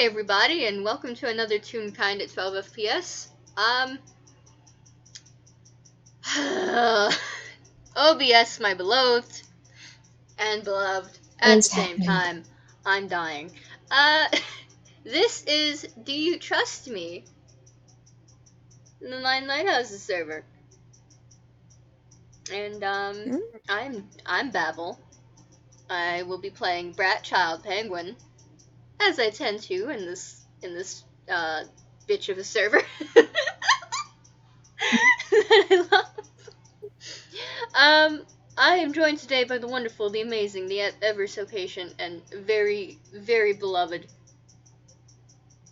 Hi everybody, and welcome to another Toonkind at 12 FPS. OBS, my beloved and beloved What at is the same happening? time. I'm dying. Uh, this is Do You Trust Me? The Nine Lighthouses server. And I'm Babble. I will be playing Brat Child Penguin, as I tend to in this bitch of a server. That I love. I am joined today by the wonderful, the amazing, the ever so patient, and very, very beloved.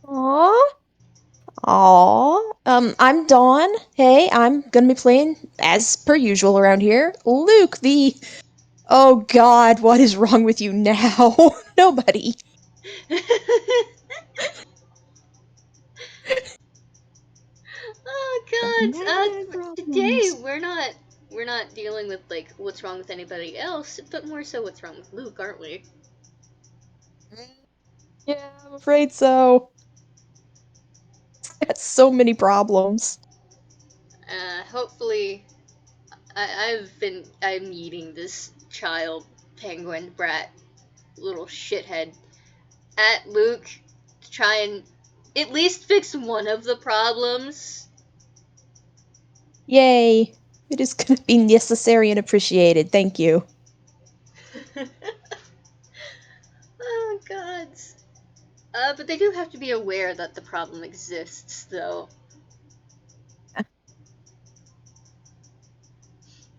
Aww. Aww. I'm Dawn. Hey, I'm gonna be playing, as per usual around here, Luke, the... Oh god, what is wrong with you now? Nobody. Oh Mad God! Today problems. we're not dealing with like what's wrong with anybody else, but more so what's wrong with Luke, aren't we? Yeah, I'm afraid so. Got so many problems. Hopefully, I'm eating this child penguin brat little shithead at Luke to try and at least fix one of the problems. Yay. It is gonna be necessary and appreciated, thank you. Oh God. But they do have to be aware that the problem exists, though.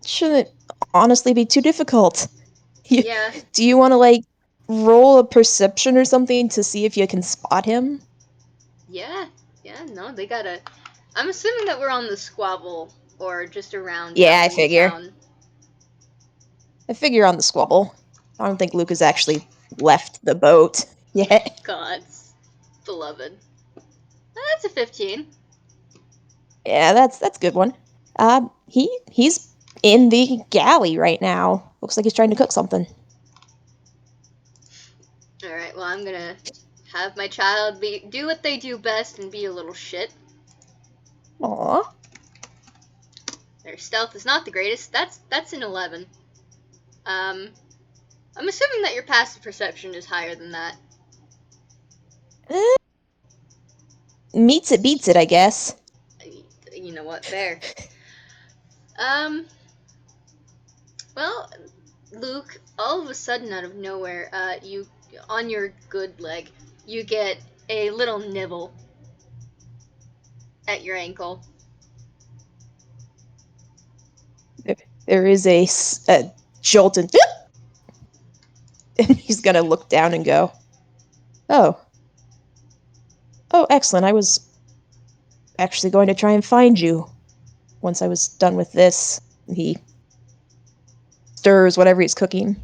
Shouldn't honestly be too difficult. Yeah, Do you want to, like, roll a perception or something to see if you can spot him? yeah, no, they gotta. I'm assuming that we're on the squabble or just around Yeah, I town in figure. town. I figure on the squabble. I don't think Luke has actually left the boat yet. Gods, beloved. Oh, that's a 15. Yeah, that's a good one. He's in the galley right now. Looks like he's trying to cook something. Alright, well, I'm gonna have my child do what they do best and be a little shit. Aw. Their stealth is not the greatest. That's an 11. I'm assuming that your passive perception is higher than that. Eh, meets it beats it, I guess. You know what? Fair. Um, well, Luke, all of a sudden out of nowhere, you, on your good leg, you get a little nibble at your ankle. There is a jolt and he's gonna look down and go, "Oh. Oh, excellent. I was actually going to try and find you once I was done with this." He stirs whatever he's cooking.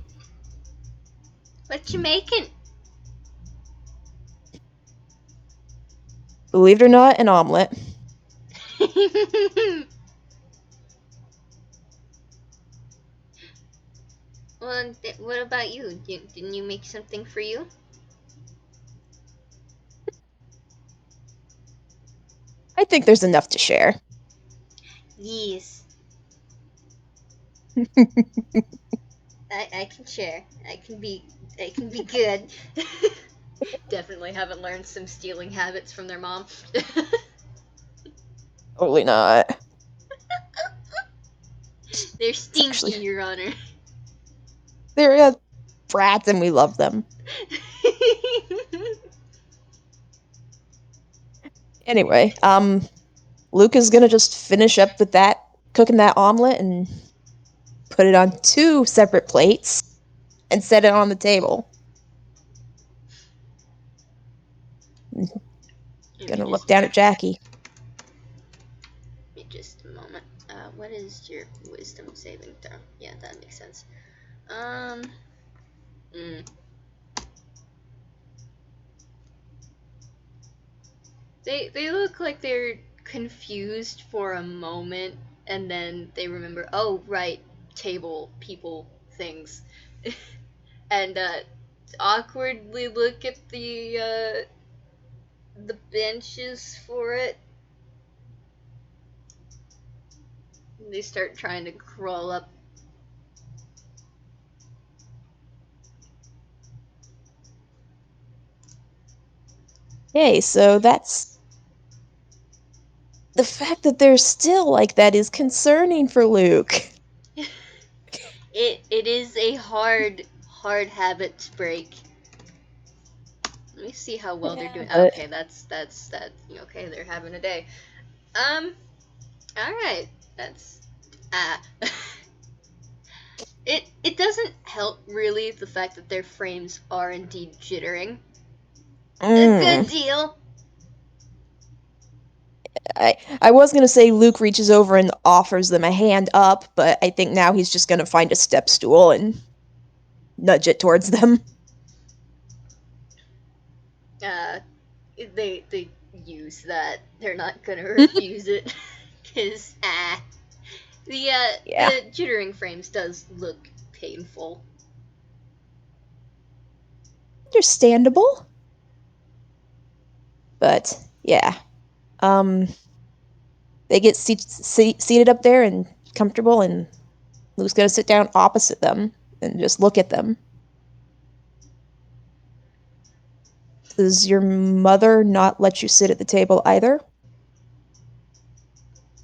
What you making? Believe it or not, an omelet. Well, what about you? Didn't you make something for you? I think there's enough to share. Yes. I can share. I can be good. Definitely haven't learned some stealing habits from their mom. Totally not. They're It's stinky, actually, Your Honor. they're brats and we love them. Anyway, Luke is gonna just finish up with that, cooking that omelet and put it on 2 separate plates and set it on the table. Gonna look down at Jackie. Give me just a moment. What is your wisdom saving throw? Yeah, that makes sense. Mm. They look like they're confused for a moment, and then they remember, oh right, table, people, things, and awkwardly look at the benches for it. They start trying to crawl up. Okay, so that's... The fact that they're still like that is concerning for Luc. It is a hard habit to break. Let me see how well they're doing. But Okay, that's okay. They're having a day. All right. That's ah. It doesn't help really the fact that their frames are indeed jittering. A good deal. I was gonna say Luc reaches over and offers them a hand up, but I think now he's just gonna find a step stool and nudge it towards them. Uh, they use that. They're not gonna refuse it, cause the Yeah. the jittering frames does look painful. Understandable. But yeah. They get seated up there and comfortable, and Luc's gonna sit down opposite them and just look at them. Does your mother not let you sit at the table either?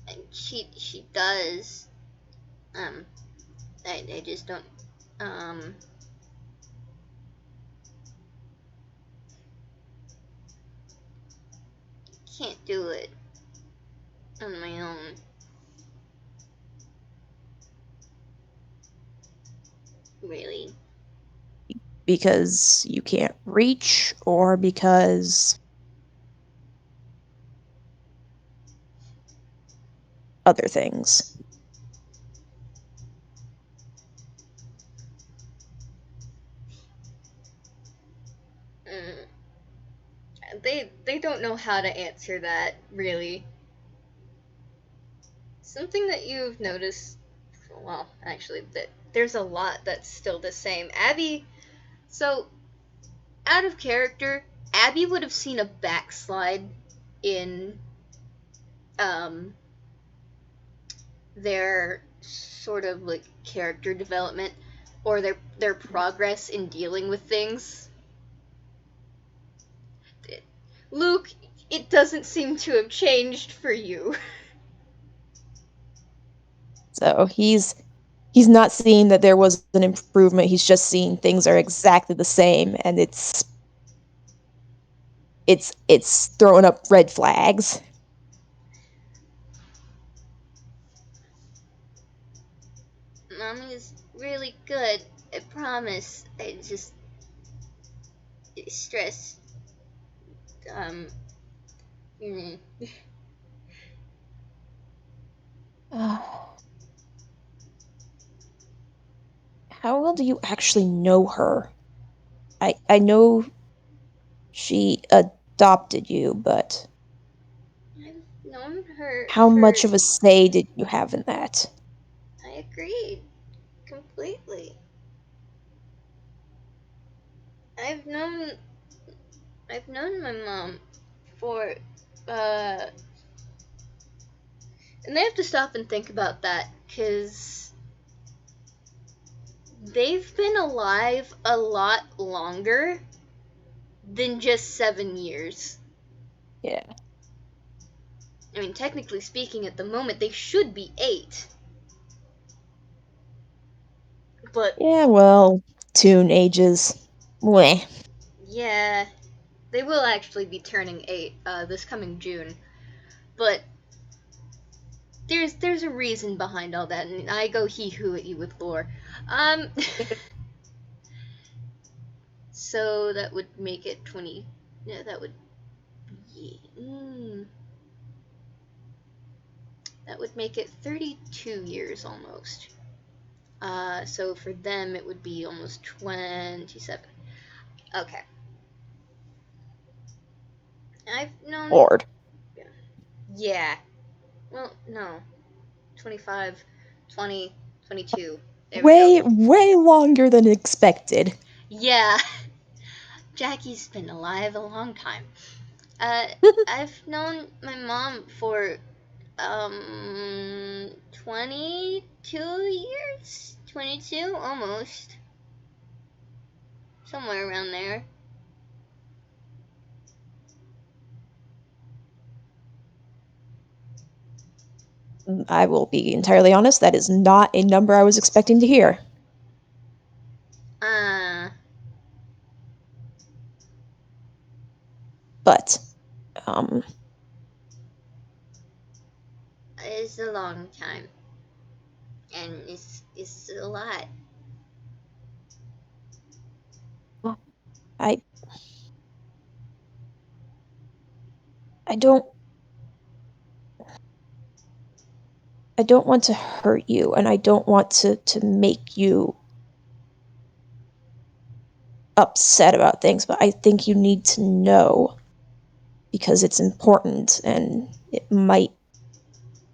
And she does. Um, I just don't. Um, can't do it on my own. Really. Because you can't reach, or because other things? Mm, they don't know how to answer that really. Something that you've noticed, well, actually, that there's a lot that's still the same. Abby, so out of character, Abby would have seen a backslide in um their sort of like character development or their progress in dealing with things. Luc, it doesn't seem to have changed for you. So he's not seeing that there was an improvement. He's just seeing things are exactly the same, and it's throwing up red flags. Mommy's really good, I promise. I just stress. Um, mm. How well do you actually know her? I know she adopted you, but I've known her how for. much of a say did you have in that? I agreed completely. I've known. I've known my mom for. Uh, and they have to stop and think about that because they've been alive a lot longer than just 7 years. Yeah. I mean, technically speaking, at the moment, they should be 8. But, Yeah, well, Toon ages. Meh. yeah, they will actually be turning 8 this coming June. But there's a reason behind all that, and I go he who at you with lore. Um, so that would make it 20. Yeah, that would. Yeah, that would make it 32 years almost. So for them, it would be almost 27. Okay. I've known. Lord. Yeah. Well, no. 25, 20, 22. There we go. Way longer than expected. Yeah. Jackie's been alive a long time. I've known my mom for 22 years, 22 almost, somewhere around there. I will be entirely honest, that is not a number I was expecting to hear. Uh, But, it's a long time, and it's a lot. I I don't I don't want to hurt you, and I don't want to make you upset about things, but I think you need to know because it's important and it might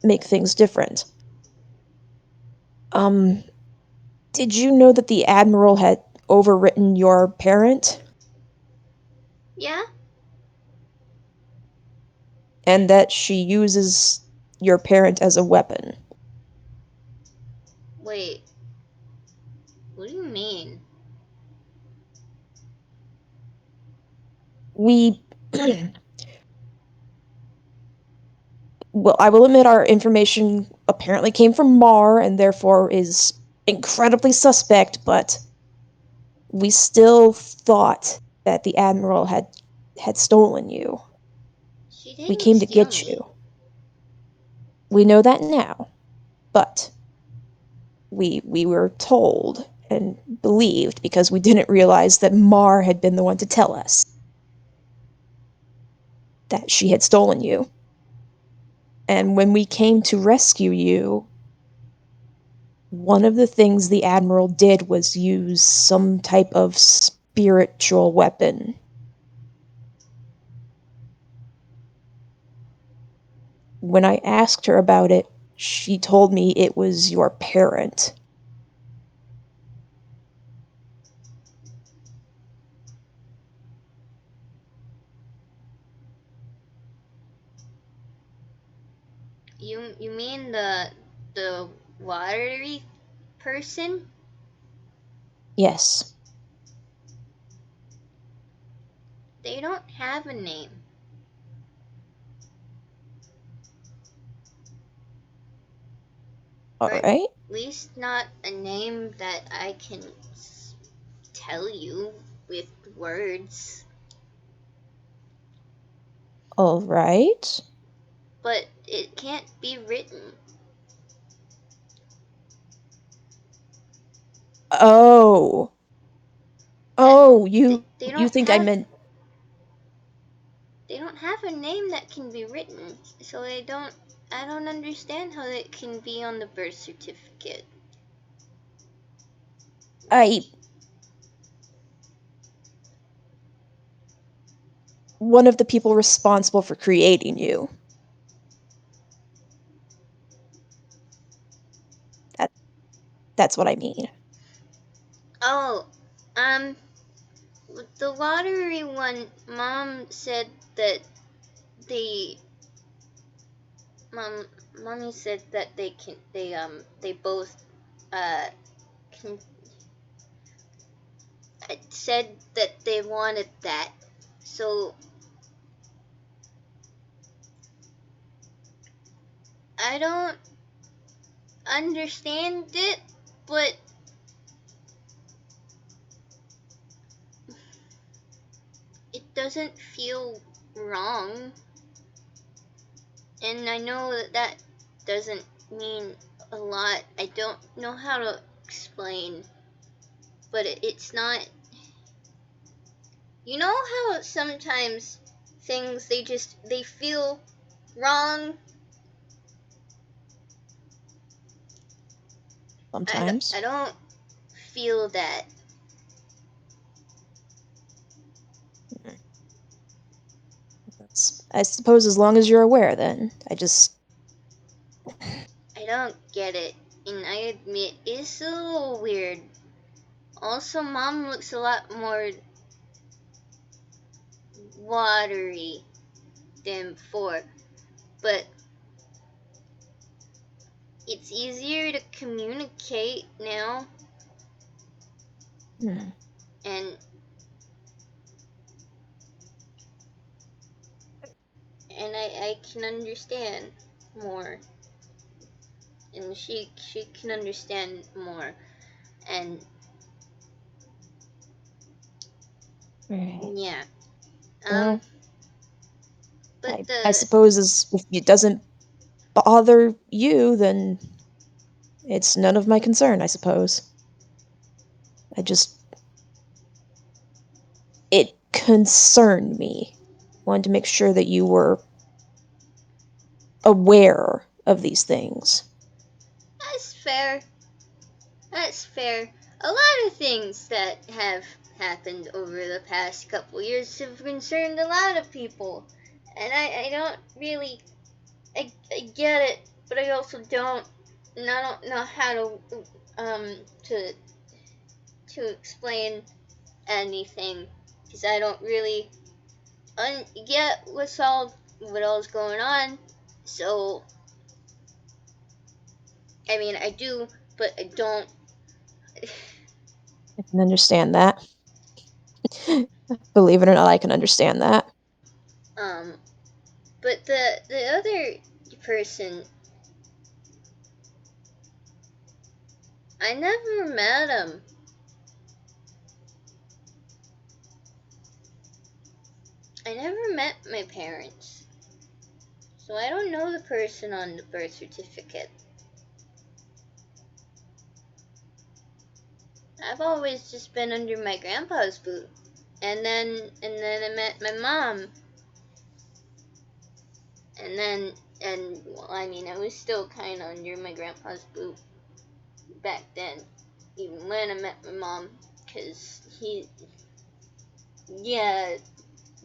make things different. Um, did you know that the Admiral had overwritten your parent? Yeah? And that she uses your parent as a weapon? Wait, what do you mean? We well, I will admit our information apparently came from Mar and therefore is incredibly suspect, but we still thought that the Admiral had stolen you. She We didn't came to steal get me. you. We know that now, but we were told and believed because we didn't realize that Mar had been the one to tell us that she had stolen you. And when we came to rescue you, one of the things the Admiral did was use some type of spiritual weapon. When I asked her about it, she told me it was your parent. You mean the watery person? Yes. They don't have a name. Or at Alright. least not a name that I can tell you with words. Alright. But it can't be written. Oh. That Oh, they you don't think I have meant they don't have a name that can be written. So I don't understand how it can be on the birth certificate. I one of the people responsible for creating you. That that's what I mean. Oh, um the watery one, mom said that they mom mommy said that they both uh can said that they wanted that. So I don't understand it, but it doesn't feel wrong. And I know that that doesn't mean a lot. I don't know how to explain, but it's not. You know how sometimes things they feel wrong. Sometimes. I don't feel that. I suppose as long as you're aware then. I just I don't get it, and I admit it's a little weird. Also, mom looks a lot more watery. understand before, but it's easier to communicate now, Hmm. and I can understand more, and she can understand more, and Right. yeah. Well, But I the suppose if it doesn't bother you, then it's none of my concern, I suppose. I just it concerned me. Wanted to make sure that you were aware of these things. that's fair. That's fair. A lot of things that have happened over the past couple years have concerned a lot of people, and I don't really I get it, but I also don't, and I don't know how to explain anything because I don't really get what all's going on. So I mean I do, but I don't. I can understand that. Believe it or not, I can understand that. um, but the other person, I never met him. I never met my parents, so I don't know the person on the birth certificate. I've always just been under my grandpa's boot. And then I met my mom, and well, I mean, I was still kind of under my grandpa's boot back then, even when I met my mom, cause yeah,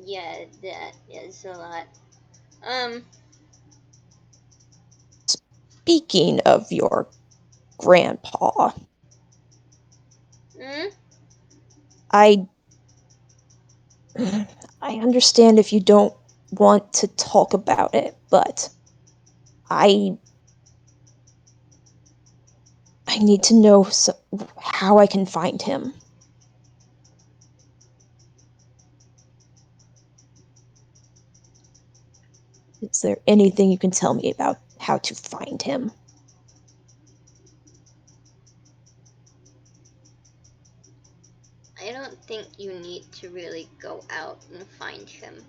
yeah, that is a lot. Um, Speaking of your grandpa, mm, I I understand if you don't want to talk about it, but I I need to know how I can find him. Is there anything you can tell me about how to find him? I don't think you need to really go out and find him.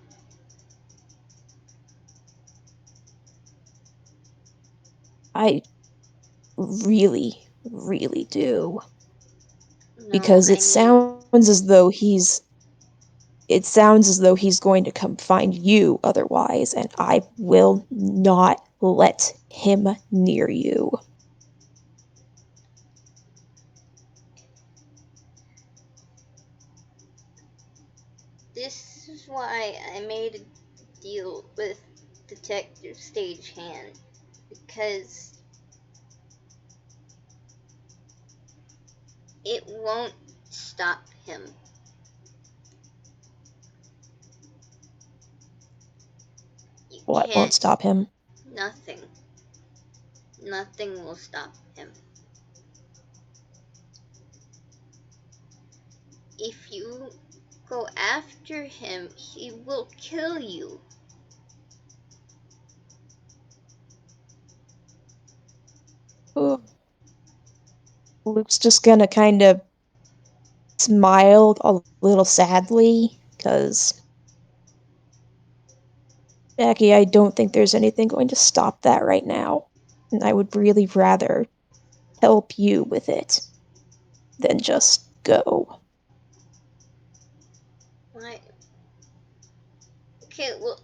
I really, really do. No, Because I mean, it sounds as though he's going to come find you otherwise, and I will not let him near you. this is why I made a deal with Detective Stagehand, because it won't stop him. You What won't can't. stop him? Nothing. Nothing will stop him. If you go after him, he will kill you. Ooh. Luke's just gonna kind of smile a little sadly, because, Jackie, I don't think there's anything going to stop that right now. And I would really rather help you with it than just go. Why? Okay, well,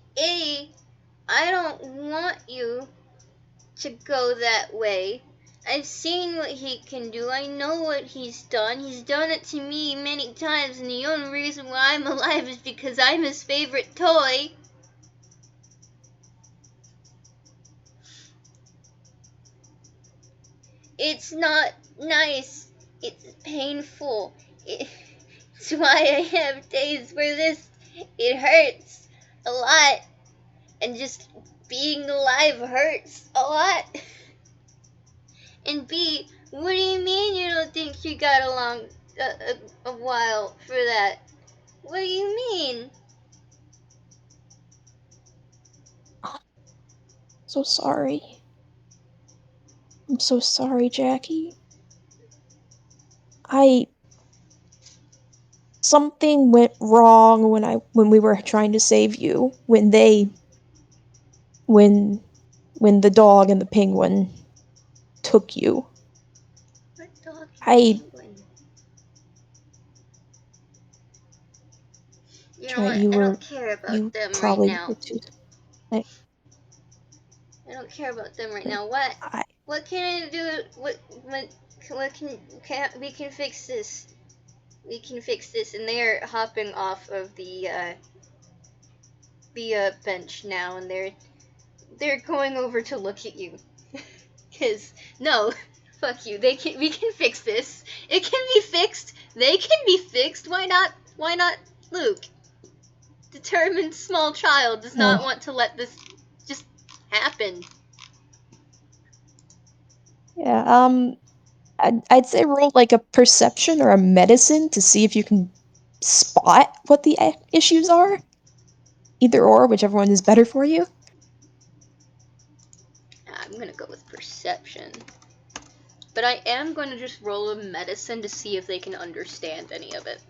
I don't want you to go that way. I've seen what he can do. I know what he's done. He's done it to me many times, and the only reason why I'm alive is because I'm his favorite toy. It's not nice. It's painful. It's why I have days where it hurts a lot. and just being alive hurts a lot. And B, what do you mean you don't think you got along a while for that? What do you mean? So sorry. I'm so sorry, Jackie. I Something went wrong when we were trying to save you. When when the dog and the penguin took you. What dog and I penguin? You know try what? you I were don't care about you them right probably now. were too. I, I don't care about them right but now. What? I What can I do? What can we can fix this? We can fix this. And they're hopping off of the bench now, and they're going over to look at you. Cause no, fuck you. We can fix this. It can be fixed. They can be fixed. Why not? Why not Luke? Determined small child does not oh want to let this just happen. yeah. I'd say roll like a perception or a medicine to see if you can spot what the issues are. Either or, whichever one is better for you. I'm gonna go with perception. But I am going to just roll a medicine to see if they can understand any of it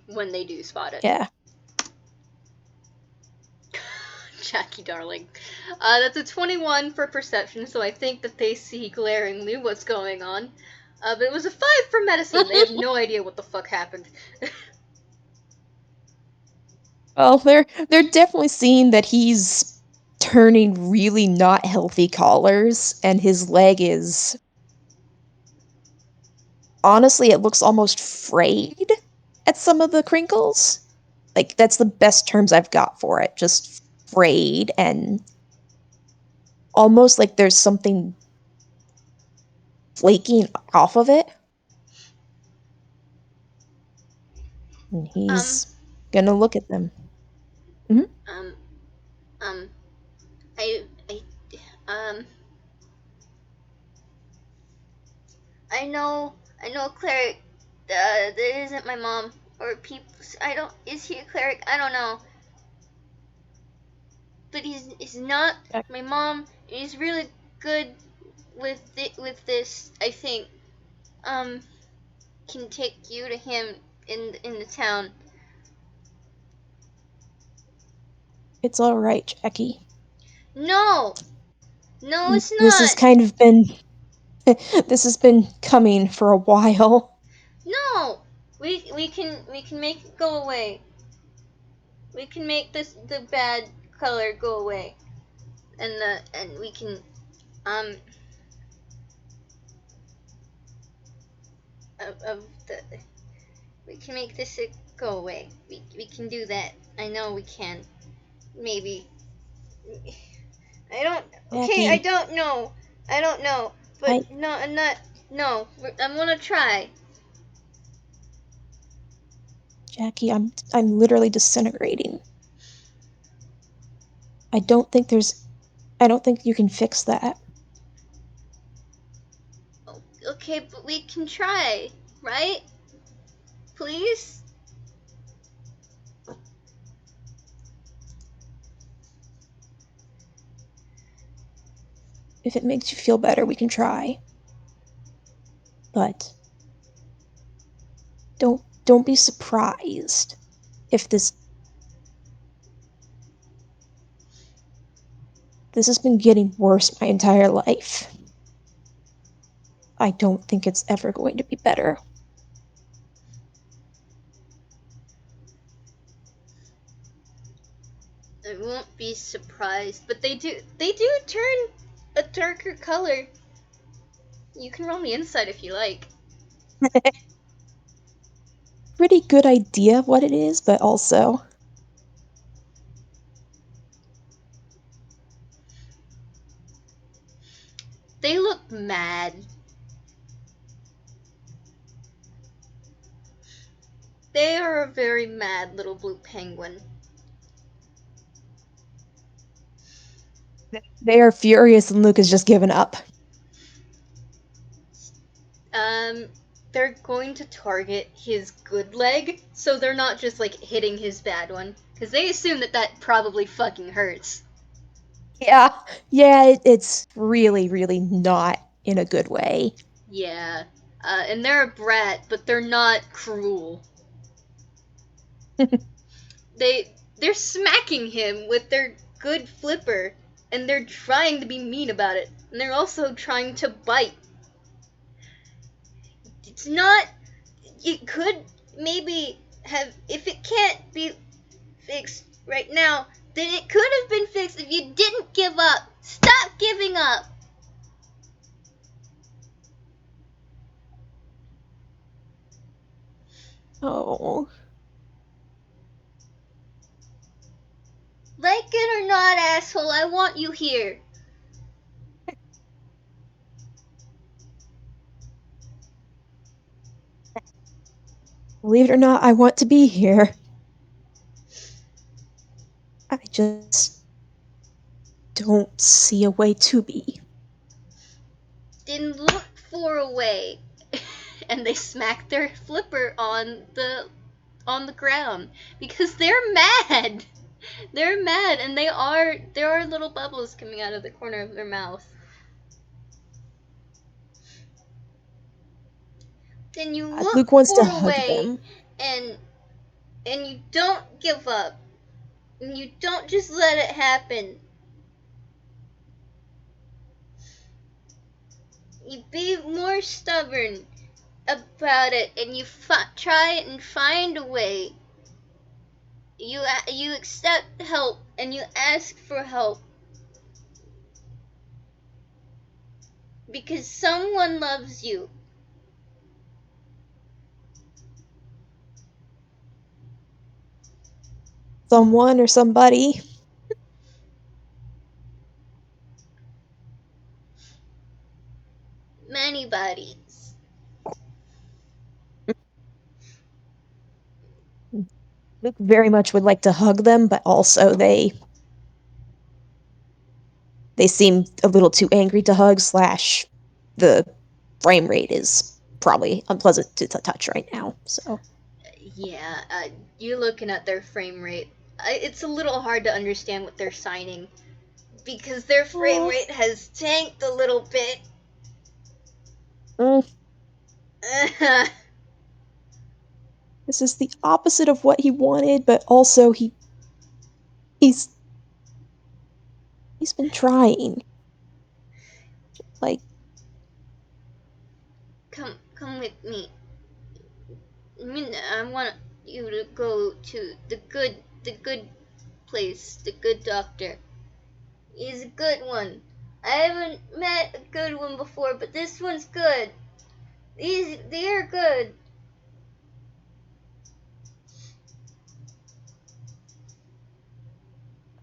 when they do spot it. Yeah. Jackie, darling. That's a 21 for perception, so I think that they see glaringly what's going on. But it was a 5 for medicine. They have no idea what the fuck happened. Well, they're definitely seeing that he's turning really not healthy collars, and his leg is honestly, it looks almost frayed at some of the crinkles. Like that's the best terms I've got for it. Just frayed and almost like there's something flaking off of it. And um, he's gonna look at them. Hmm. um, um, I, um, I know a cleric, that isn't my mom, or people, is he a cleric? I don't know. But he's not my mom. He's really good with this. I think um can take you to him in the town. It's all right, Jackie. No, no, it's This has not. kind of been this has been coming for a while. No, we can make it go away. We can make the bad color go away, and we can um of the we can make this go away. We can do that. I know we can. Maybe. I don't. Okay, I Jackie, don't know. I don't know. I But no, I'm not. No, I'm gonna try. Jackie, I'm literally disintegrating. I don't think there's I don't think you can fix that. Okay, but we can try, right? Please. If it makes you feel better, we can try. But don't be surprised if this has been getting worse my entire life. I don't think it's ever going to be better. I won't be surprised, but they do turn a darker color. You can roll me inside if you like. Pretty good idea what it is, but also They look mad. They are a very mad little blue penguin. They are furious and Luc has just given up. Um, they're going to target his good leg, so they're not just like hitting his bad one, because they assume that that probably fucking hurts. Yeah, yeah, it's really, really not in a good way. Yeah, and they're a brat, but they're not cruel. They're smacking him with their good flipper, and they're trying to be mean about it, and they're also trying to bite. It's not. It could maybe have, if it can't be fixed right now, then it could have been fixed if you didn't give up. Stop giving up. Oh, Like it or not, asshole, I want you here. believe it or not, I want to be here. I just don't see a way to be. Then look for a way. And they smack their flipper on the ground because they're mad. They're mad, and there are little bubbles coming out of the corner of their mouth. Then you look Luc wants to for a hug way, them. and you don't give up. And you don't just let it happen. You be more stubborn about it, and you try and find a way. You accept help, and you ask for help because someone loves you. Someone or somebody. Many bodies. Luc very much would like to hug them, but also they seem a little too angry to hug, slash the frame rate is probably unpleasant to touch right now. So Yeah, you're looking at their frame rate. It's a little hard to understand what they're signing because their frame oh, rate has tanked a little bit. mm, this is the opposite of what he wanted, but also he's he's been trying. Like, come with me. I want you to go to the good place, the good doctor. He's a good one. I haven't met a good one before, but this one's good. They're good.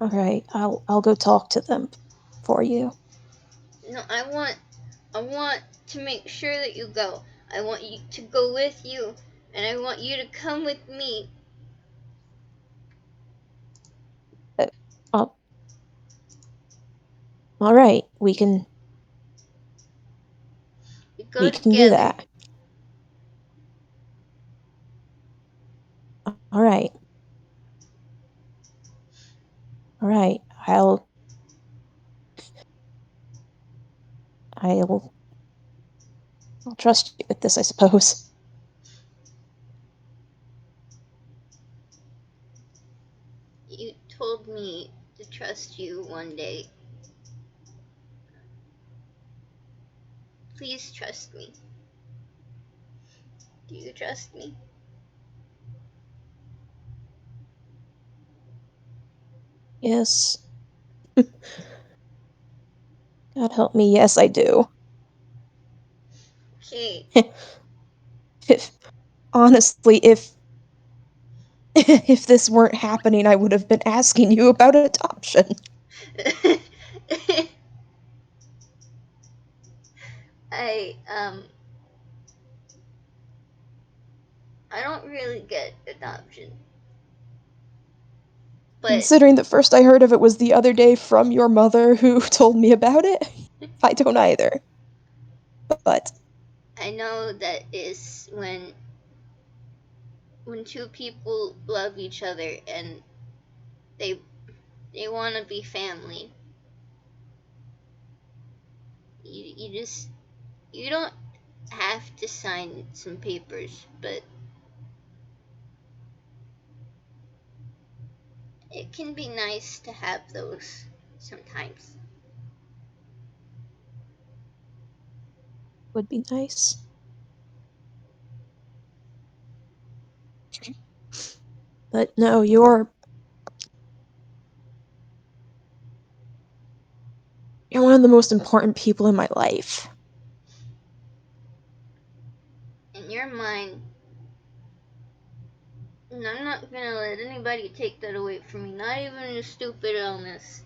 all right, I'll go talk to them for you. No, I want to make sure that you go. I want you to go with you, and I want you to come with me. Uh, uh, all right, We we go can do together. that. All right, all right. I'll I'll trust you with this, I suppose. You told me to trust you one day. Please trust me. Do you trust me? Yes. God help me, yes, I do. Okay. if honestly, if if this weren't happening, I would have been asking you about adoption. I I don't really get adoption. But Considering that first I heard of it was the other day from your mother who told me about it, I don't either. But I know that is when two people love each other and they they want to be family. You just you don't have to sign some papers, but it can be nice to have those sometimes. would be nice. But no, you're one of the most important people in my life. In your mind, and I'm not gonna let anybody take that away from me, not even a stupid illness.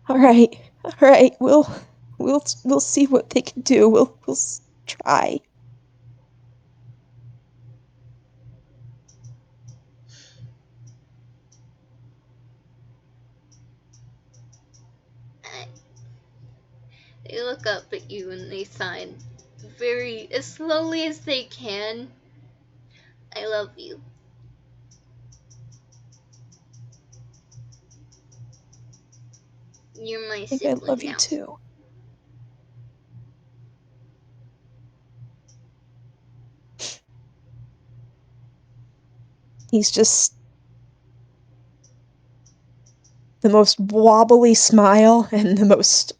All right, all right. We'll see what they can do. We'll try. They look up at you and they sign very as slowly as they can. I love you. You're my I think I sibling love you now. too. He's just the most wobbly smile and the most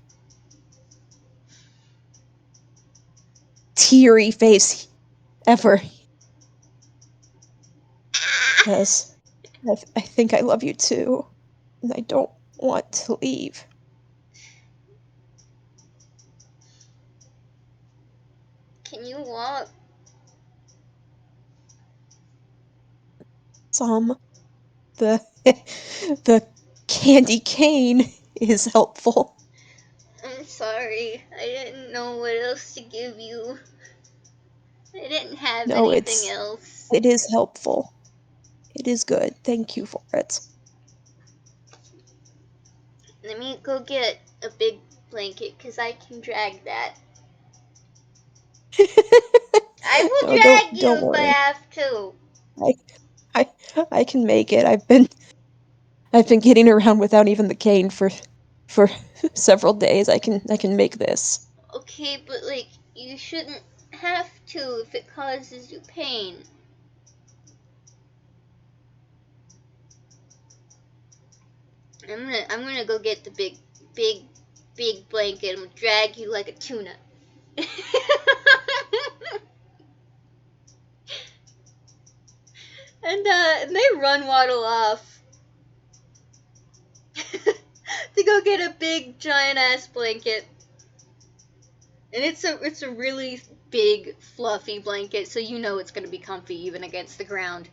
teary face ever. Yes, I think I love you too, and I don't want to leave. Can you walk? Some the the candy cane is helpful. I'm sorry. I didn't know what else to give you. I didn't have No, anything else. it is helpful. It is good. Thank you for it. Let me go get a big blanket because I can drag that. I will No, drag you don't if I worry. have to. I I I can make it. I've been getting around without even the cane for several days. I can make this. Okay, but like, you shouldn't have to if it causes you pain. I'm gonna go get the big big blanket. I'm gonna drag you like a tuna. And they run waddle off to go get a big giant ass blanket. And it's a really big fluffy blanket, so you know it's gonna be comfy even against the ground.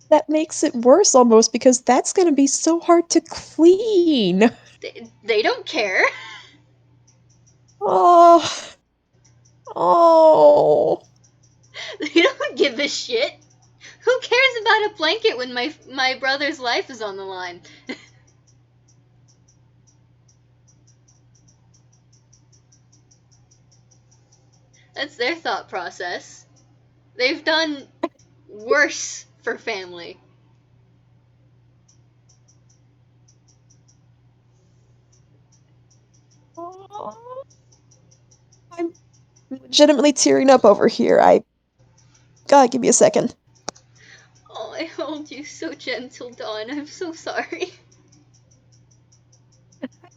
That makes it worse almost because that's going to be so hard to clean. They don't care. Oh. Oh. They don't give a shit. Who cares about a blanket when my brother's life is on the line? That's their thought process. They've done worse for family. I'm legitimately tearing up over here. God, give me a second. Oh, I hold you so gentle, Dawn. I'm so sorry.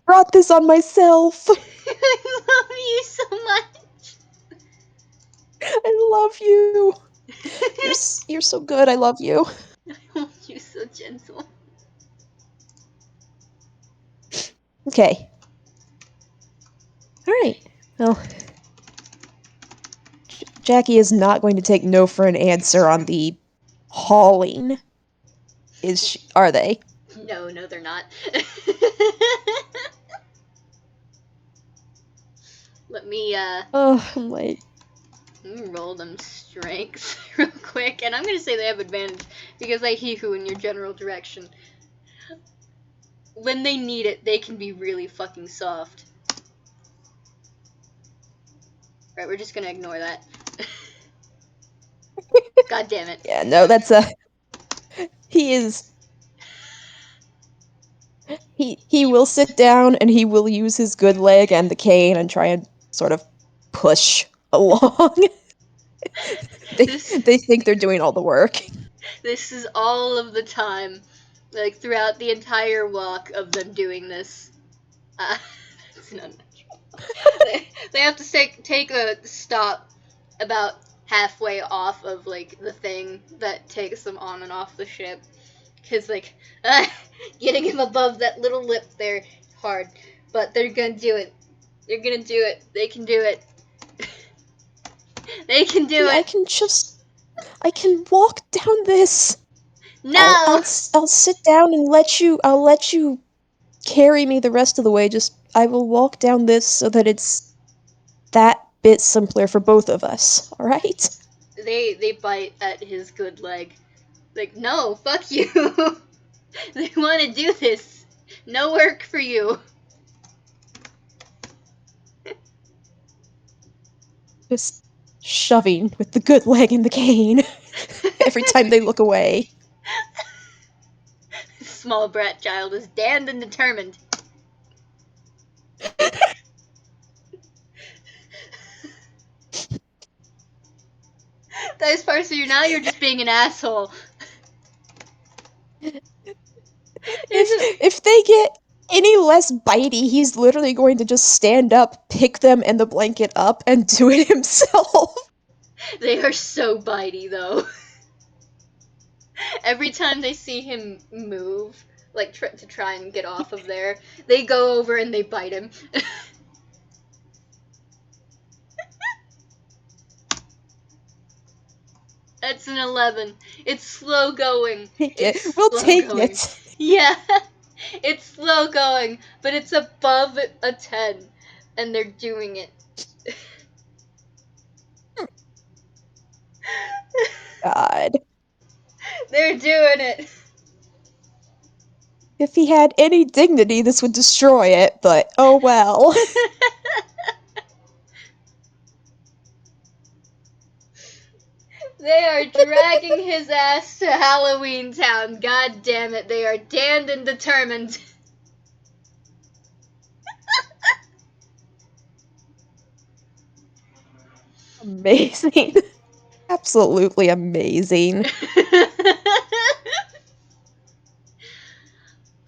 Brought this on myself. I love you so much. I love you. You're so good. I love you. I hold you so gentle. Okay. All right. Well, Jackie is not going to take no for an answer on the hauling. Are they? No, they're not. Let me Oh my. roll them strengths real quick, and I'm gonna say they have advantage because I hee-hoo in your general direction. When they need it, they can be really fucking soft. Right, we're just gonna ignore that. God damn it. Yeah, no, that's a. He is. He will sit down and he will use his good leg and the cane and try and sort of push along. they This they think they're doing all the work. this is all of the time, like throughout the entire walk of them doing this. It's not natural. They have to take a stop about halfway off of like the thing that takes them on and off the ship, because like getting him above that little lip there hard, but they're gonna do it. They're gonna do it. They can do it. They can do See, it. I can walk down this. No. I'll sit down and I'll let you carry me the rest of the way. Just I will walk down this so that it's that bit simpler for both of us. All right? They bite at his good leg. Like, no, fuck you. They want to do this. No work for you. Just shoving with the good leg and the cane every time they look away. Small brat child is damned and determined. Those parts of you now, you're just being an asshole. If they get any less bitey, he's literally going to just stand up, pick them and the blanket up, and do it himself. They are so bitey, though. Every time they see him move, like to try and get off of there, they go over and they bite him. That's an 11. It's slow going. Take It's it. We'll slow take going. it. Yeah, it's slow going, but it's above a 10, and they're doing it. God. They're doing it. If he had any dignity, this would destroy it, but oh well. They are dragging his ass to Halloween Town. God damn it, they are damned and determined. Amazing. Absolutely amazing.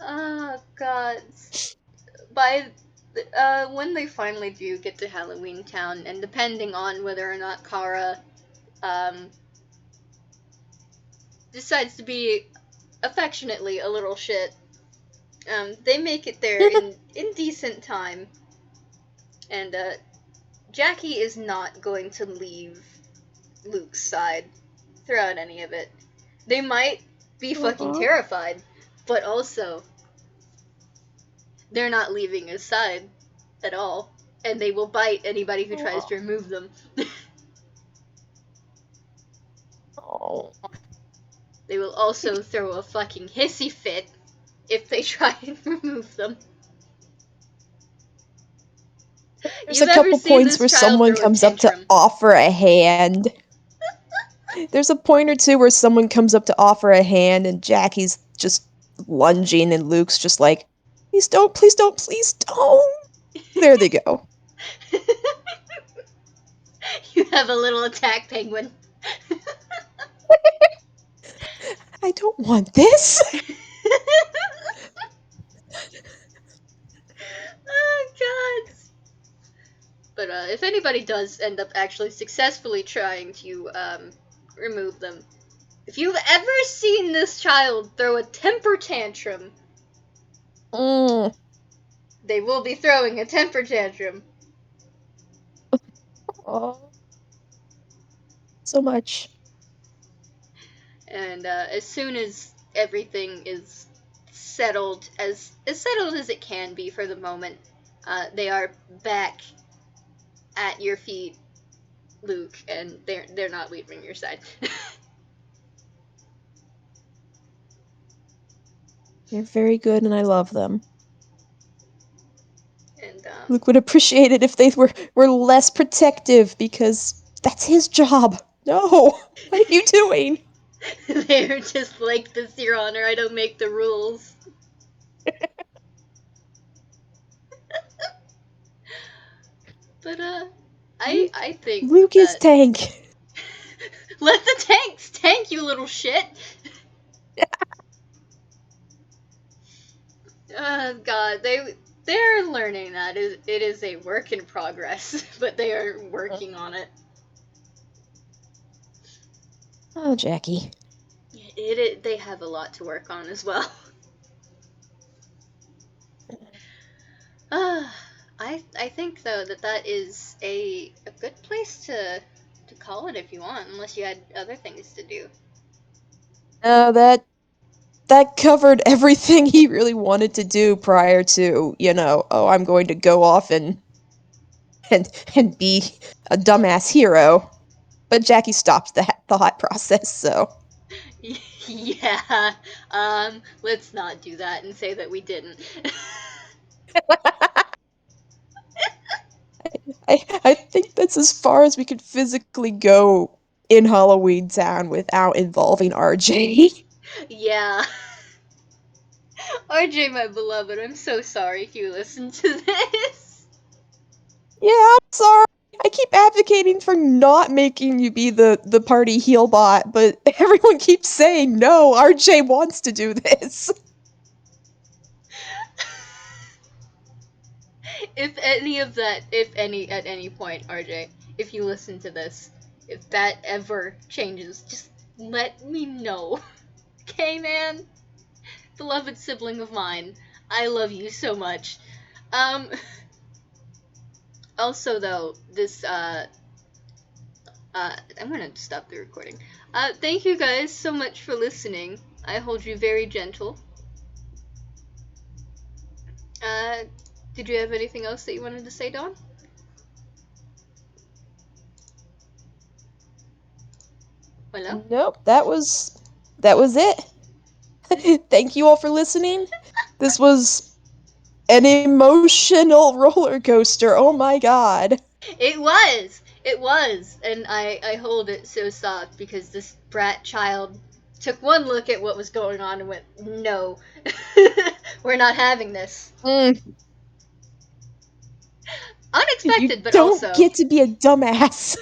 Oh god. By when they finally do get to Halloween Town, and depending on whether or not Kara um, decides to be affectionately a little shit, they make it there in decent time, and Jackie is not going to leave Luke's side throughout any of it. They might be fucking terrified, but also they're not leaving his side at all, and they will bite anybody who tries to remove them. Oh. They will also throw a fucking hissy fit if they try and remove them. There's You've a ever couple seen points this where child someone throw a comes up to tantrum? offer a hand. There's a point or two where someone comes up to offer a hand and Jackie's just lunging and Luke's just like, please don't, please don't, please don't. There they go. You have a little attack penguin. I don't want this. Oh god. But if anybody does end up actually successfully trying to remove them, if you've ever seen this child throw a temper tantrum, Mm. they will be throwing a temper tantrum. Oh, so much. And as soon as everything is settled as it can be for the moment. They are back at your feet, Luke, and they're not leaving your side. They're very good and I love them. And Luke would appreciate it if they were less protective because that's his job. No! What are you doing? they're just like, this, Your Honor. I don't make the rules. But I think Luke is that tank. let the tanks tank, you little shit. God, they're learning that it is a work in progress, but they are working on it. Oh, Jackie. They have a lot to work on as well. I think though that is a good place to call it if you want, unless you had other things to do. No, that covered everything he really wanted to do prior to, oh, I'm going to go off and and be a dumbass hero. But Jackie stopped the thought process, so Yeah. Let's not do that and say that we didn't. I think that's as far as we could physically go in Halloween Town without involving RJ. Yeah. RJ, my beloved, I'm so sorry if you listen to this. Yeah, I'm sorry. I keep advocating for not making you be the party heel bot, but everyone keeps saying no, RJ wants to do this. If any, at any point, RJ, if you listen to this, if that ever changes, just let me know. Okay, man? Beloved sibling of mine, I love you so much. Um, also, though, I'm gonna stop the recording. Thank you guys so much for listening. I hold you very gentle. Uh, did you have anything else that you wanted to say, Dawn? Hello? Nope, that was it. Thank you all for listening. This was an emotional roller coaster. Oh my god. It was! It was! And I hold it so soft because this brat child took one look at what was going on and went, no, we're not having this. Mm, you Unexpected, but don't also. get to be a dumbass.